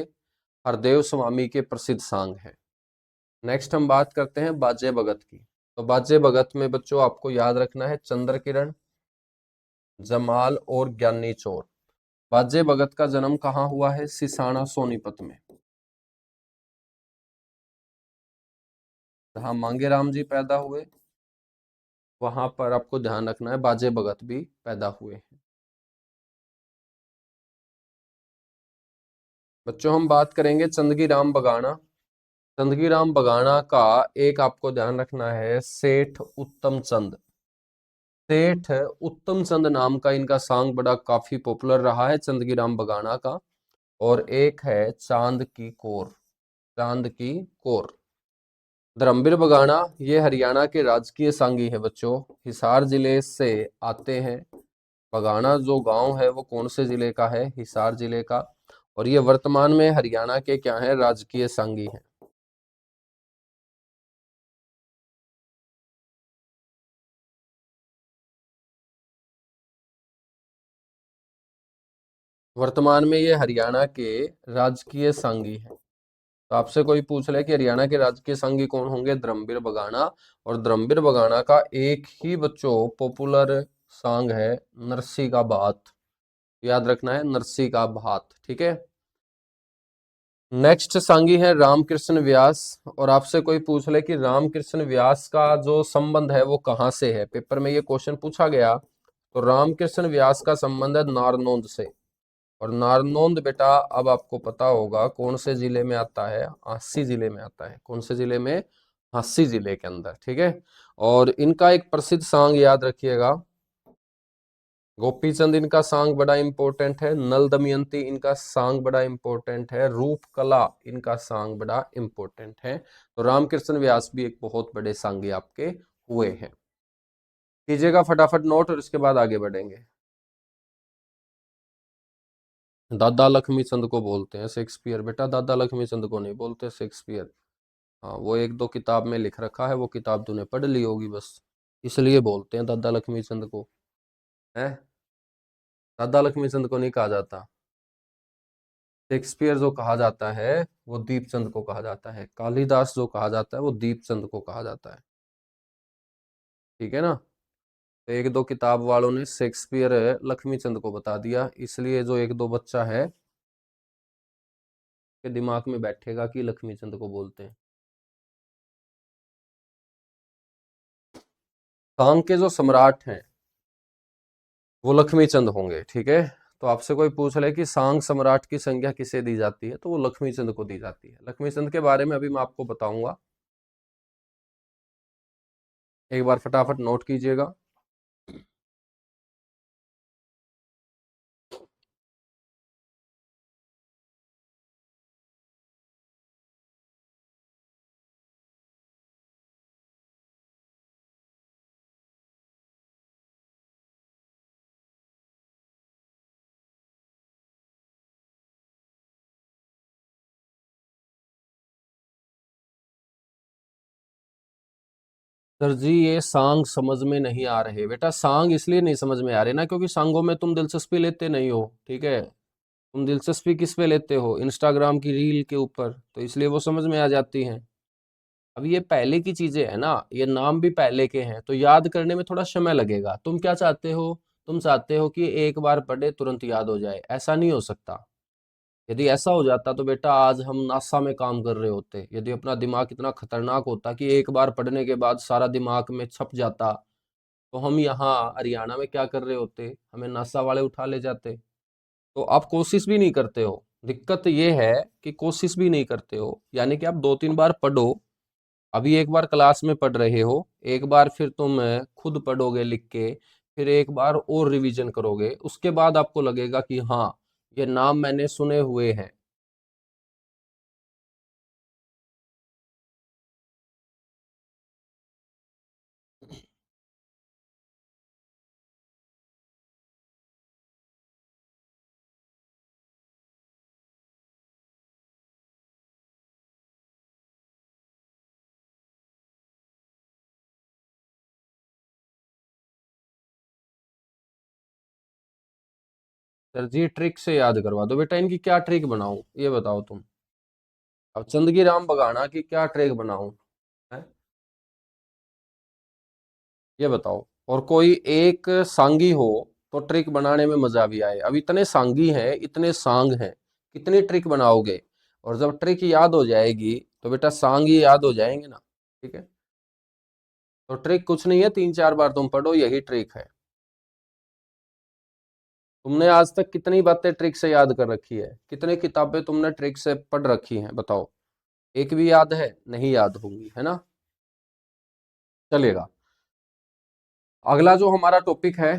हरदेव स्वामी के प्रसिद्ध सांग हैं। नेक्स्ट हम बात करते हैं बाजे भगत की। तो बाजे भगत में बच्चों आपको याद रखना है चंद्र किरण, जमाल और ज्ञानी चोर। बाजे भगत का जन्म कहाँ हुआ है? सिसाना सोनीपत में, जहाँ मांगेराम जी पैदा हुए, वहां पर आपको ध्यान रखना है बाजे भगत भी पैदा हुए हैं। बच्चों हम बात करेंगे चंदगी राम बगाना। चंदगी राम बगाना का एक आपको ध्यान रखना है सेठ उत्तम चंद। सेठ उत्तम चंद नाम का इनका सॉन्ग बड़ा काफी पॉपुलर रहा है चंदगी राम बगाना का। और एक है चांद की कोर, चांद की कोर। धर्मवीर बगाना ये हरियाणा के राजकीय सांगी है बच्चों, हिसार जिले से आते हैं। बगाना जो गांव है वो कौन से जिले का है? हिसार जिले का। और ये वर्तमान में हरियाणा के क्या है? राजकीय सांगी हैं। वर्तमान में ये हरियाणा के राजकीय सांगी हैं। तो आपसे कोई पूछ ले कि हरियाणा के राजकीय सांगी कौन होंगे? धर्मवीर बगाना। और धर्मवीर बगाना का एक ही बच्चों पॉपुलर सॉन्ग है नरसी का भात। याद रखना है नरसी का भात, ठीक है। नेक्स्ट सांगी है रामकृष्ण व्यास। और आपसे कोई पूछ ले कि रामकृष्ण व्यास का जो संबंध है वो कहाँ से है, पेपर में ये क्वेश्चन पूछा गया, तो रामकृष्ण व्यास का संबंध है नारनौंद से। और नारनौंद बेटा अब आपको पता होगा कौन से जिले में आता है? झांसी जिले में आता है। कौन से जिले में? झांसी जिले के अंदर, ठीक है। और इनका एक प्रसिद्ध सॉन्ग याद रखिएगा, गोपीचंद इनका सॉन्ग बड़ा इंपॉर्टेंट है, नल दमयंती इनका सॉन्ग बड़ा इंपॉर्टेंट है, रूप कला इनका सॉन्ग बड़ा इंपॉर्टेंट है। तो रामकृष्ण व्यास भी एक बहुत बड़े सांगी आपके हुए हैं। कीजिएगा फटाफट नोट और इसके बाद आगे बढ़ेंगे। दादा लक्ष्मी चंद को बोलते हैं शेक्सपियर बेटा, दादा लक्ष्मी चंद को नहीं बोलते, शेक्सपियर। हाँ वो एक दो किताब में लिख रखा है, वो किताब तूने पढ़ ली होगी बस, इसलिए बोलते हैं दादा लक्ष्मी चंद को। है, दादा लक्ष्मी चंद को नहीं कहा जाता। शेक्सपियर जो कहा जाता है वो दीपचंद को कहा जाता है, कालिदास जो कहा जाता है वो दीपचंद को कहा जाता है, ठीक है ना। तो एक दो किताब वालों ने शेक्सपियर लक्ष्मी चंद को बता दिया, इसलिए जो एक दो बच्चा है के दिमाग में बैठेगा कि लक्ष्मी चंद को बोलते हैं। सांग के जो सम्राट हैं वो लक्ष्मी चंद होंगे, ठीक है। तो आपसे कोई पूछ ले कि सांग सम्राट की संज्ञा किसे दी जाती है, तो वो लक्ष्मी चंद को दी जाती है। लक्ष्मी चंद के बारे में अभी मैं आपको बताऊंगा, एक बार फटाफट नोट कीजिएगा। सर जी ये सांग समझ में नहीं आ रहे बेटा, सांग इसलिए नहीं समझ में आ रहे ना क्योंकि सांगों में तुम दिलचस्पी लेते नहीं हो, ठीक है। तुम दिलचस्पी किस पे लेते हो? इंस्टाग्राम की रील के ऊपर, तो इसलिए वो समझ में आ जाती हैं। अब ये पहले की चीजें है ना, ये नाम भी पहले के हैं, तो याद करने में थोड़ा समय लगेगा। तुम क्या चाहते हो? तुम चाहते हो कि एक बार पढ़े तुरंत याद हो जाए, ऐसा नहीं हो सकता। यदि ऐसा हो जाता तो बेटा आज हम नासा में काम कर रहे होते। यदि अपना दिमाग इतना खतरनाक होता कि एक बार पढ़ने के बाद सारा दिमाग में छप जाता, तो हम यहाँ हरियाणा में क्या कर रहे होते? हमें नासा वाले उठा ले जाते। तो आप कोशिश भी नहीं करते हो, दिक्कत ये है कि कोशिश भी नहीं करते हो, यानी कि आप दो तीन बार पढ़ो। अभी एक बार क्लास में पढ़ रहे हो, एक बार फिर तुम खुद पढ़ोगे लिख के, फिर एक बार और रिवीजन करोगे, उसके बाद आपको लगेगा कि हाँ ये नाम मैंने सुने हुए हैं। सर जी ट्रिक से याद करवा दो बेटा, इनकी क्या ट्रिक बनाऊं ये बताओ तुम। अब चंदगी राम बगाना की क्या ट्रिक बनाऊं? है ये बताओ। और कोई एक सांगी हो तो ट्रिक बनाने में मजा भी आए। अब इतने सांगी हैं, इतने सांग हैं, कितनी ट्रिक बनाओगे? और जब ट्रिक याद हो जाएगी तो बेटा सांग ही याद हो जाएंगे ना। ठीक है, तो ट्रिक कुछ नहीं है, 3-4 बार तुम पढ़ो, यही ट्रिक है। तुमने आज तक कितनी बातें ट्रिक से याद कर रखी है? कितनी किताबें तुमने ट्रिक से पढ़ रखी हैं बताओ? एक भी याद है? नहीं याद होंगी, है ना। चलेगा। अगला जो हमारा टॉपिक है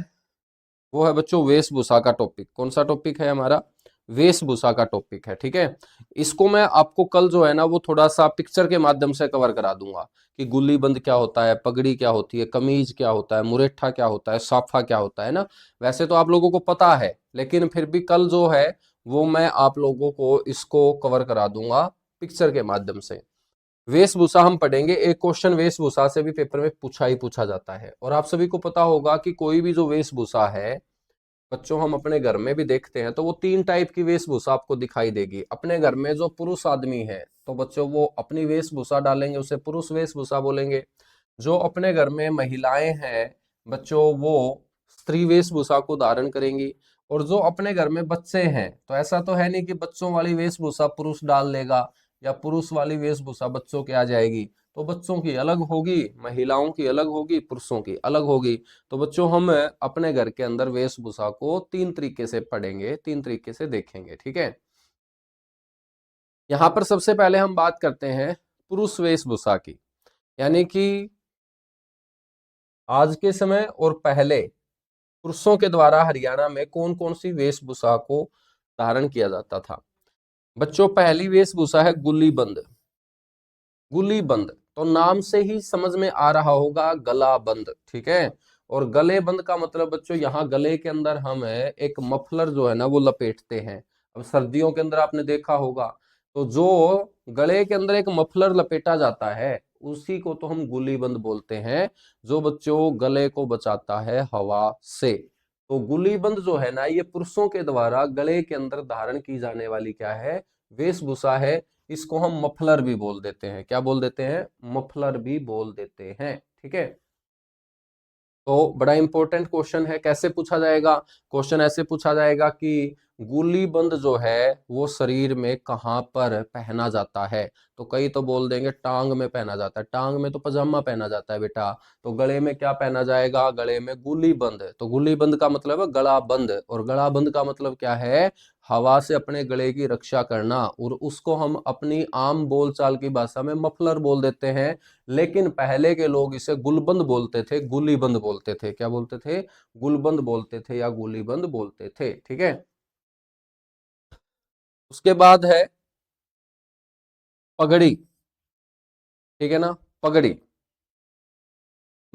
वो है बच्चों वेशभूषा का टॉपिक। कौन सा टॉपिक है हमारा? वेशभूषा का टॉपिक है। ठीक है, इसको मैं आपको कल जो है ना वो थोड़ा सा पिक्चर के माध्यम से कवर करा दूंगा कि गुल्ली बंद क्या होता है, पगड़ी क्या होती है, कमीज क्या होता है, मुरेठा क्या होता है, साफा क्या होता है ना। वैसे तो आप लोगों को पता है, लेकिन फिर भी कल जो है वो मैं आप लोगों को इसको कवर करा दूंगा पिक्चर के माध्यम से। वेशभूषा हम पढ़ेंगे। एक क्वेश्चन वेशभूषा से भी पेपर में पूछा ही पूछा जाता है। और आप सभी को पता होगा कि कोई भी जो वेशभूषा है बच्चों, हम अपने घर में भी देखते हैं तो वो 3 टाइप की वेशभूषा आपको दिखाई देगी। अपने घर में जो पुरुष आदमी है तो बच्चों वो अपनी वेशभूषा डालेंगे, उसे पुरुष वेशभूषा बोलेंगे। जो अपने घर में महिलाएं हैं बच्चों, वो स्त्री वेशभूषा को धारण करेंगी। और जो अपने घर में बच्चे हैं, तो ऐसा तो है नहीं कि बच्चों वाली वेशभूषा पुरुष डाल लेगा या पुरुष वाली वेशभूषा बच्चों के आ जाएगी। तो बच्चों की अलग होगी, महिलाओं की अलग होगी, पुरुषों की अलग होगी। तो बच्चों हम अपने घर के अंदर वेशभूषा को 3 तरीके से पढ़ेंगे, 3 तरीके से देखेंगे। ठीक है, यहाँ पर सबसे पहले हम बात करते हैं पुरुष वेशभूषा की। यानी कि आज के समय और पहले पुरुषों के द्वारा हरियाणा में कौन कौन सी वेशभूषा को धारण किया जाता था। बच्चों पहली वेशभूषा है गुल्ली बंद। गुली बंद तो नाम से ही समझ में आ रहा होगा, गला बंद। ठीक है, और गले बंद का मतलब बच्चों यहाँ गले के अंदर हम एक मफलर जो है ना वो लपेटते हैं। अब सर्दियों के अंदर आपने देखा होगा, तो जो गले के अंदर एक मफलर लपेटा जाता है उसी को तो हम गुली बंद बोलते हैं, जो बच्चों गले को बचाता है हवा से। तो गुली बंद जो है ना ये पुरुषों के द्वारा गले के अंदर धारण की जाने वाली क्या है, वेशभूषा है। इसको हम मफलर भी बोल देते हैं। क्या बोल देते हैं? मफलर भी बोल देते हैं। ठीक है, तो बड़ा इंपॉर्टेंट क्वेश्चन है। कैसे पूछा जाएगा? क्वेश्चन ऐसे पूछा जाएगा कि गुली बंद जो है वो शरीर में कहाँ पर पहना जाता है। तो कई तो बोल देंगे टांग में पहना जाता है। टांग में तो पजामा पहना जाता है बेटा। तो गले में क्या पहना जाएगा? गले में गुली बंद। तो गुली बंद का मतलब है गला बंद, और गला बंद का मतलब क्या है? हवा से अपने गले की रक्षा करना। और उसको हम अपनी आम बोलचाल की भाषा में मफलर बोल देते हैं। लेकिन पहले के लोग इसे गुलबंद बोलते थे, गुलीबंद बोलते थे। क्या बोलते थे? गुलबंद बोलते थे या गुलीबंद बोलते थे। ठीक है, उसके बाद है पगड़ी। ठीक है ना, पगड़ी।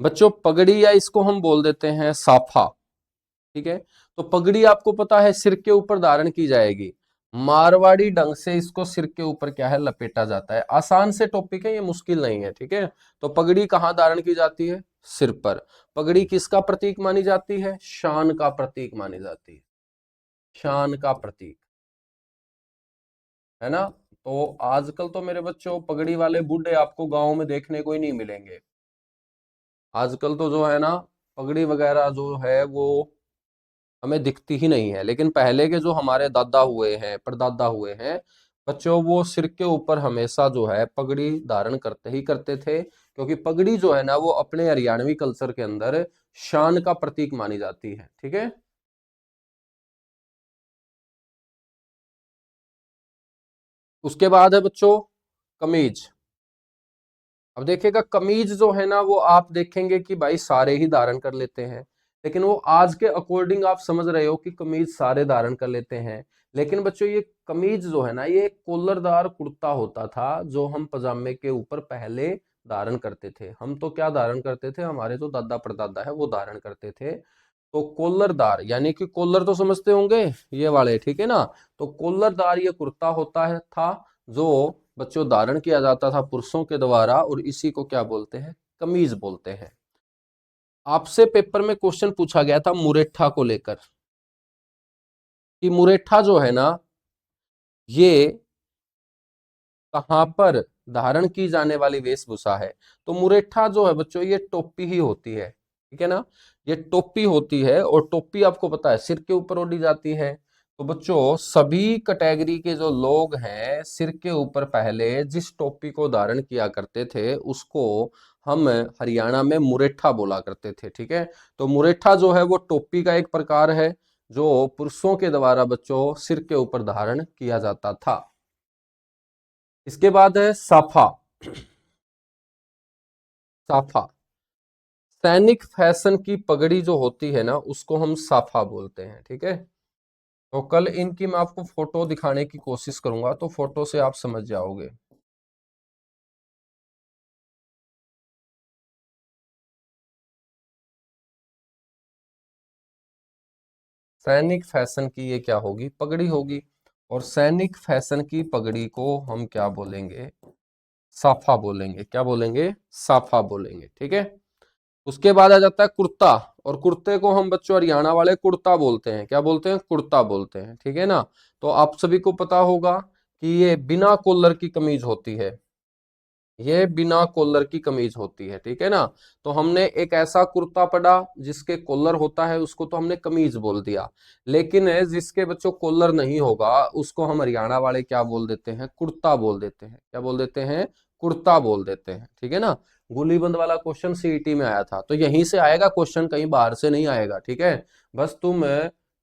बच्चों पगड़ी या इसको हम बोल देते हैं साफा। ठीक है, तो पगड़ी आपको पता है सिर के ऊपर धारण की जाएगी। मारवाड़ी ढंग से इसको सिर के ऊपर क्या है, लपेटा जाता है। आसान से टॉपिक है, ये मुश्किल नहीं है। ठीक है, तो पगड़ी कहाँ धारण की जाती है? सिर पर। पगड़ी किसका प्रतीक मानी जाती है? शान का प्रतीक मानी जाती है। शान का प्रतीक, है ना। तो आजकल तो मेरे बच्चों पगड़ी वाले बूढ़े आपको गांव में देखने को ही नहीं मिलेंगे। आजकल तो जो है ना पगड़ी वगैरह जो है वो हमें दिखती ही नहीं है। लेकिन पहले के जो हमारे दादा हुए हैं, परदादा हुए हैं बच्चों, वो सिर के ऊपर हमेशा जो है पगड़ी धारण करते ही करते थे। क्योंकि पगड़ी जो है ना वो अपने हरियाणवी कल्चर के अंदर शान का प्रतीक मानी जाती है। ठीक है, उसके बाद है बच्चों कमीज। अब देखिएगा कमीज जो है ना वो आप देखेंगे कि भाई सारे ही धारण कर लेते हैं। लेकिन वो आज के अकॉर्डिंग आप समझ रहे हो कि कमीज सारे धारण कर लेते हैं। लेकिन बच्चों ये कमीज जो है ना ये एक कॉलरदार कुर्ता होता था जो हम पजामे के ऊपर पहले धारण करते थे। हम तो क्या धारण करते थे, हमारे जो दादा परदादा है वो धारण करते थे। तो कॉलरदार यानी कि कॉलर तो समझते होंगे ये वाले, ठीक है ना। तो कॉलरदार ये कुर्ता होता है था जो बच्चों धारण किया जाता था पुरुषों के द्वारा, और इसी को क्या बोलते हैं? कमीज बोलते हैं। आपसे पेपर में क्वेश्चन पूछा गया था मुरेठा को लेकर कि मुरेठा जो है ना ये कहां पर धारण की जाने वाली वेशभूषा है। तो मुरेठा जो है बच्चों ये टोपी ही होती है। ठीक है ना। ये टोपी होती है और टोपी आपको पता है सिर के ऊपर ओढ़ी जाती है। तो बच्चों सभी कैटेगरी के जो लोग हैं सिर के ऊपर पहले जिस टोपी को धारण किया करते थे उसको हम हरियाणा में मुरेठा बोला करते थे। ठीक है, तो मुरेठा जो है वो टोपी का एक प्रकार है जो पुरुषों के द्वारा बच्चों सिर के ऊपर धारण किया जाता था। इसके बाद है साफा। साफा सैनिक फैशन की पगड़ी जो होती है ना उसको हम साफा बोलते हैं। ठीक है, तो कल इनकी मैं आपको फोटो दिखाने की कोशिश करूंगा तो फोटो से आप समझ जाओगे। सैनिक फैशन की ये क्या होगी, पगड़ी होगी। और सैनिक फैशन की पगड़ी को हम क्या बोलेंगे, साफा बोलेंगे। क्या बोलेंगे, साफा बोलेंगे। ठीक है, उसके बाद आ जाता है कुर्ता। और कुर्ते को हम बच्चों हरियाणा वाले कुर्ता बोलते हैं। क्या बोलते हैं, कुर्ता बोलते हैं। ठीक है ना, तो आप सभी को पता होगा कि ये बिना कॉलर की कमीज होती है। ये बिना कॉलर की कमीज होती है। ठीक है ना, तो हमने एक ऐसा कुर्ता पढ़ा जिसके कॉलर होता है उसको तो हमने कमीज बोल दिया, लेकिन जिसके बच्चों कॉलर नहीं होगा उसको हम हरियाणा वाले क्या बोल देते हैं, कुर्ता बोल देते हैं। क्या बोल देते हैं, कुर्ता बोल देते हैं। ठीक है ना, गोलीबंद वाला क्वेश्चन सीईटी में आया था तो यहीं से आएगा क्वेश्चन, कहीं बाहर से नहीं आएगा। ठीक है, बस तुम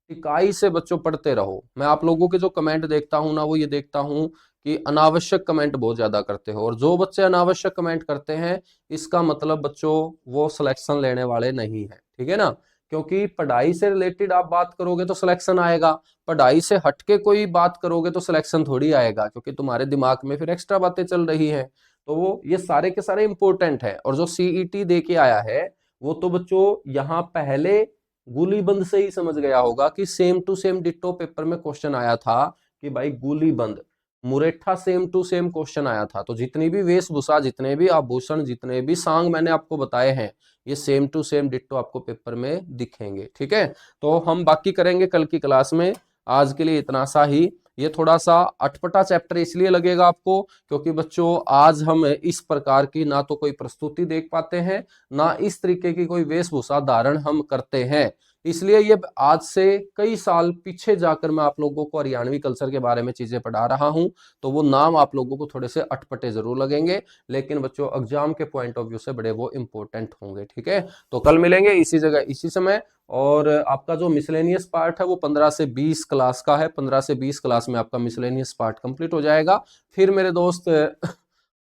इकाई से बच्चों पढ़ते रहो। मैं आप लोगों के जो कमेंट देखता हूं ना वो ये देखता हूं कि अनावश्यक कमेंट बहुत ज्यादा करते हो, और जो बच्चे अनावश्यक कमेंट करते हैं इसका मतलब बच्चों वो सिलेक्शन लेने वाले नहीं है। ठीक है ना, क्योंकि पढ़ाई से रिलेटेड आप बात करोगे तो सिलेक्शन आएगा, पढ़ाई से हटके कोई बात करोगे तो सिलेक्शन थोड़ी आएगा, क्योंकि तुम्हारे दिमाग में फिर एक्स्ट्रा बातें चल रही है। तो वो ये सारे के सारे इंपॉर्टेंट है। और जो सीईटी दे के आया है वो तो बच्चों यहाँ पहले गोलीबंद से ही समझ गया होगा कि same to same ditto paper में क्वेश्चन आया था कि भाई गोलीबंद मुरेठा सेम टू सेम क्वेश्चन आया था। तो जितनी भी वेशभूषा, जितने भी आभूषण, जितने भी सांग मैंने आपको बताए हैं ये सेम टू सेम डिट्टो आपको पेपर में दिखेंगे। ठीक है, तो हम बाकी करेंगे कल की क्लास में। आज के लिए इतना सा ही। ये थोड़ा सा अटपटा चैप्टर इसलिए लगेगा आपको क्योंकि बच्चों आज हम इस प्रकार की ना तो कोई प्रस्तुति देख पाते हैं ना इस तरीके की कोई वेशभूषा धारण हम करते हैं। इसलिए ये आज से कई साल पीछे जाकर मैं आप लोगों को हरियाणवी कल्चर के बारे में चीजें पढ़ा रहा हूं, तो वो नाम आप लोगों को थोड़े से अटपटे जरूर लगेंगे, लेकिन बच्चों एग्जाम के पॉइंट ऑफ व्यू से बड़े वो इंपॉर्टेंट होंगे। ठीक है, तो कल मिलेंगे इसी जगह इसी समय। और आपका जो मिसलेनियस पार्ट है वो 15 से 20 क्लास का है। 15 से 20 क्लास में आपका मिसलेनियस पार्ट कंप्लीट हो जाएगा। फिर मेरे दोस्त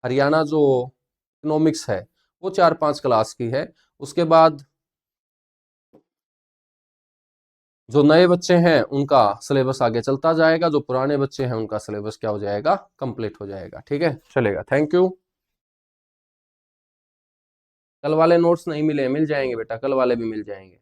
हरियाणा जो इकोनॉमिक्स है वो 4-5 क्लास की है। उसके बाद जो नए बच्चे हैं उनका सिलेबस आगे चलता जाएगा, जो पुराने बच्चे हैं उनका सिलेबस क्या हो जाएगा, कंप्लीट हो जाएगा। ठीक है, चलेगा। Thank you. कल वाले नोट्स नहीं मिले, मिल जाएंगे बेटा, कल वाले भी मिल जाएंगे।